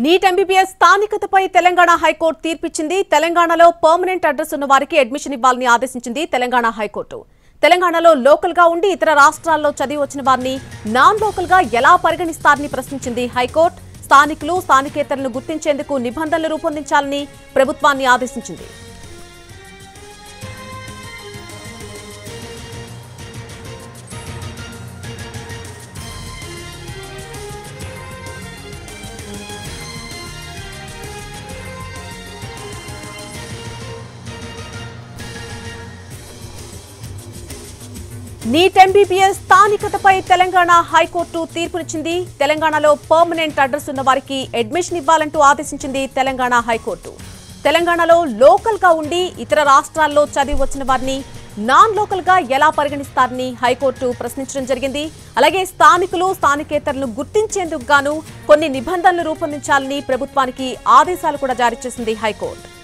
Neat MBBS స్థానికతపై Telangana high court తీర్పిచ్చింది. తెలంగాణలో పర్మనెంట్ అడ్రస్ ఉన్న వారికి అడ్మిషన్ ఇవ్వాలని ఆదేశించింది తెలంగాణ హైకోర్టు. తెలంగాణలో లోకల్ గా ఉండి ఇతర రాష్ట్రాల్లో చదివి వచ్చిన వారిని నాన్ లోకల్ గా ఎలా పరిగణిస్తారని ప్రశ్నించింది హైకోర్టు. స్థానికులు స్థానికేతరులను గుర్తించేందుకు నిబంధనలు రూపొందించాలని ప్రభుత్వాన్ని ఆదేశించింది. నీట్ ఎంబీబీఎస్ స్థానికతపై తెలంగాణ హైకోర్టు తీర్పునిచ్చింది. తెలంగాణలో పర్మనెంట్ అడ్రస్ ఉన్న వారికి అడ్మిషన్ ఇవ్వాలంటూ ఆదేశించింది తెలంగాణ హైకోర్టు. తెలంగాణలో లోకల్ గా ఉండి ఇతర రాష్ట్రాల్లో చదివి వచ్చిన వారిని నాన్ లోకల్ గా ఎలా పరిగణిస్తారని హైకోర్టు ప్రశ్నించడం జరిగింది. అలాగే స్థానికులు స్థానికేతరులను గుర్తించేందుకు గాను కొన్ని నిబంధనలు రూపొందించాలని ప్రభుత్వానికి ఆదేశాలు కూడా జారీ చేసింది హైకోర్టు.